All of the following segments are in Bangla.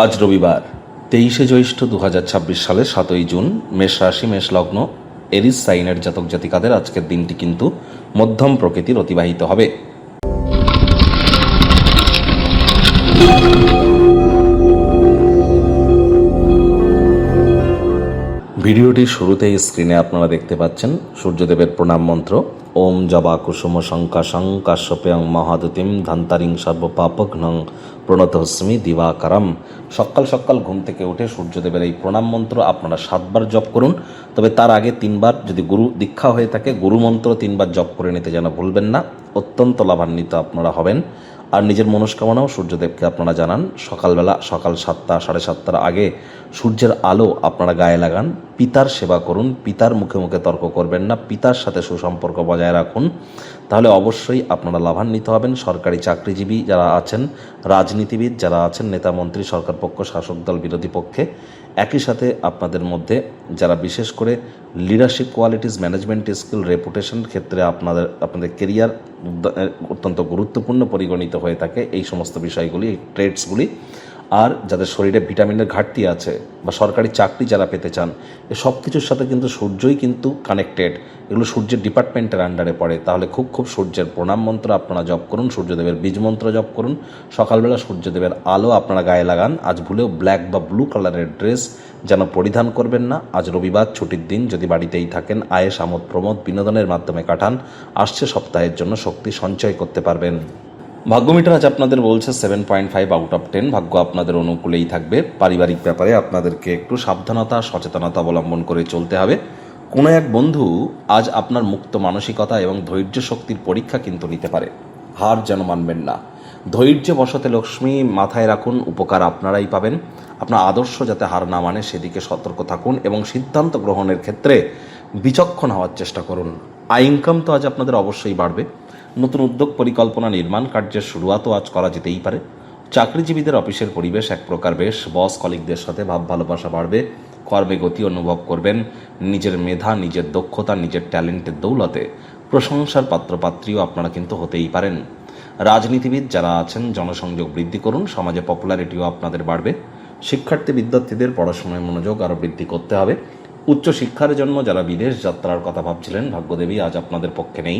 আজ রবিবার 23শে জ্যৈষ্ঠ 2026 সালের 7ই জুন। মেষ রাশি, মেষ লগ্ন, এরিস সাইনের জাতক জাতিকাদের আজকের দিনটি কিন্তু মধ্যম প্রকৃতির অতিবাহিত হবে। ভিডিওটির শুরুতেই স্ক্রিনে আপনারা দেখতে পাচ্ছেন সূর্যদেবের প্রণাম মন্ত্র। ওম জবা কুসুম শঙ্কাশং কাশ্যপেয়ং মহাদুতিম ধান্তারিং সর্বপাপঘ্নং প্রণতহস্মি দিবাকারম। সকাল সকাল ঘুম থেকে উঠে সূর্যদেবের এই প্রণাম মন্ত্র আপনারা 7বার জপ করুন। তবে তার আগে 3বার, যদি গুরু দীক্ষা হয়ে থাকে, গুরু মন্ত্র 3বার জপ করে নিতে যেন ভুলবেন না। অত্যন্ত লাভান্বিত আপনারা হবেন। আর নিজের মনস্কামনাও সূর্যদেবকে আপনারা জানান। সকালবেলা সকাল 7টা 7:30টার আগে সূর্যের আলো আপনারা গায়ে লাগান। পিতার সেবা করুন, পিতার মুখে মুখে তর্ক করবেন না, পিতার সাথে সুসম্পর্ক বজায় রাখুন। তাহলে অবশ্যই আপনারা লাভান্বিত হবেন। সরকারি চাকরিজীবী যারা আছেন, রাজনীতিবিদ যারা আছেন, নেতা মন্ত্রী, সরকার পক্ষ, শাসক দল, বিরোধী পক্ষে, একই সাথে আপনাদের মধ্যে যারা বিশেষ করে leadership qualities, management skill, reputation ক্ষেত্রে আপনাদের কেরিয়ার অত্যন্ত গুরুত্বপূর্ণ পরিগণিত হয়ে থাকে, এই সমস্ত বিষয়গুলি, এই ট্রেডসগুলি। আর যাদের শরীরে ভিটামিনের ঘাটতি আছে বা সরকারি চাকরি যারা পেতে চান, এ সব কিছুর সাথে কিন্তু সূর্যই কিন্তু কানেক্টেড। এগুলো সূর্যের ডিপার্টমেন্টের আন্ডারে পড়ে। তাহলে খুব সূর্যের প্রণাম মন্ত্র আপনারা জপ করুন, সূর্যদেবের বীজ মন্ত্র জপ করুন। সকালবেলা সূর্যদেবের আলো আপনারা গায়ে লাগান। আজ ভুলেও ব্ল্যাক বা ব্লু কালারের ড্রেস যেন পরিধান করবেন না। আজ রবিবার, ছুটির দিন। যদি বাড়িতেই থাকেন, আয়েশ আমোদ প্রমোদ বিনোদনের মাধ্যমে কাটান। আসছে সপ্তাহের জন্য শক্তি সঞ্চয় করতে পারবেন। ভাগ্যমিটার আজ আপনাদের বলছে 7.5 আউট অফ 10। ভাগ্য আপনাদের অনুকূলেই থাকবে। পারিবারিক ব্যাপারে আপনাদেরকে একটু সাবধানতা, সচেতনতা অবলম্বন করে চলতে হবে। কোনো এক বন্ধু আজ আপনার মুক্ত মানসিকতা এবং ধৈর্য শক্তির পরীক্ষা কিন্তু নিতে পারে। হার যেন মানবেন না। ধৈর্য বশতে লক্ষ্মী মাথায় রাখুন, উপকার আপনারাই পাবেন। আপনার আদর্শ যাতে হার না মানে সেদিকে সতর্ক থাকুন এবং সিদ্ধান্ত গ্রহণের ক্ষেত্রে বিচক্ষণ হওয়ার চেষ্টা করুন। আয় ইনকাম তো আজ আপনাদের অবশ্যই বাড়বে। নতুন উদ্যোগ, পরিকল্পনা, নির্মাণ কার্যের শুরুয়াতও আজ করা যেতেই পারে। চাকরিজীবীদের অফিসের পরিবেশ এক প্রকার বেশ। বস কলিগদের সাথে ভাব ভালোবাসা বাড়বে। কর্মে গতি অনুভব করবেন। নিজের মেধা, নিজের দক্ষতা, নিজের ট্যালেন্টের দৌলতে প্রশংসার পাত্রপাত্রীও আপনারা কিন্তু হতেই পারেন। রাজনীতিবিদ যারা আছেন, জনসংযোগ বৃদ্ধি করুন। সমাজে পপুলারিটিও আপনাদের বাড়বে। শিক্ষার্থী বিদ্যার্থীদের পড়াশোনায় মনোযোগ আরও বৃদ্ধি করতে হবে। উচ্চশিক্ষার জন্য যারা বিদেশ যাত্রার কথা ভাবছিলেন, ভাগ্যদেবী আজ আপনাদের পক্ষে নেই।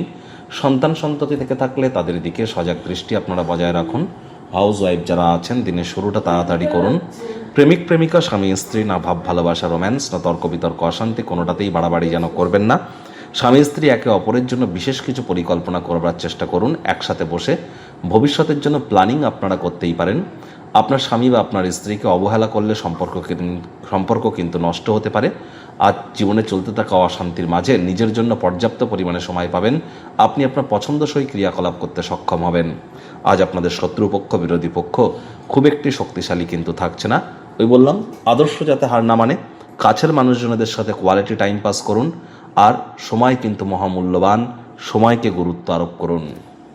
সন্তান সন্ততি থেকে থাকলে তাদের দিকে সজাগ দৃষ্টি আপনারা বজায় রাখুন। হাউস ওয়াইফ যারা আছেন, দিনের শুরুটা তাড়াতাড়ি করুন। প্রেমিক প্রেমিকা, স্বামী স্ত্রী, না ভাব ভালোবাসা, রোম্যান্স, না তর্ক বিতর্ক, অশান্তি, কোনোটাতেই বাড়াবাড়ি যেন করবেন না। স্বামী স্ত্রী একে অপরের জন্য বিশেষ কিছু পরিকল্পনা করবার চেষ্টা করুন। একসাথে বসে ভবিষ্যতের জন্য প্ল্যানিং আপনারা করতেই পারেন। আপনার স্বামী বা আপনার স্ত্রীকে অবহেলা করলে সম্পর্ক কিন্তু নষ্ট হতে পারে। আজ জীবনে চলতে থাকা অশান্তির মাঝে নিজের জন্য পর্যাপ্ত পরিমাণে সময় পাবেন। আপনি আপনার পছন্দসই ক্রিয়াকলাপ করতে সক্ষম হবেন। আজ আপনাদের শত্রুপক্ষ, বিরোধী পক্ষ খুব একটি শক্তিশালী কিন্তু থাকছে না। ওই বললাম, আদর্শ যাতে হার না মানে, কাছের মানুষজনদের সাথে কোয়ালিটি টাইম পাস করুন। আর সময় কিন্তু মহামূল্যবান, সময়কে গুরুত্ব আরোপ করুন।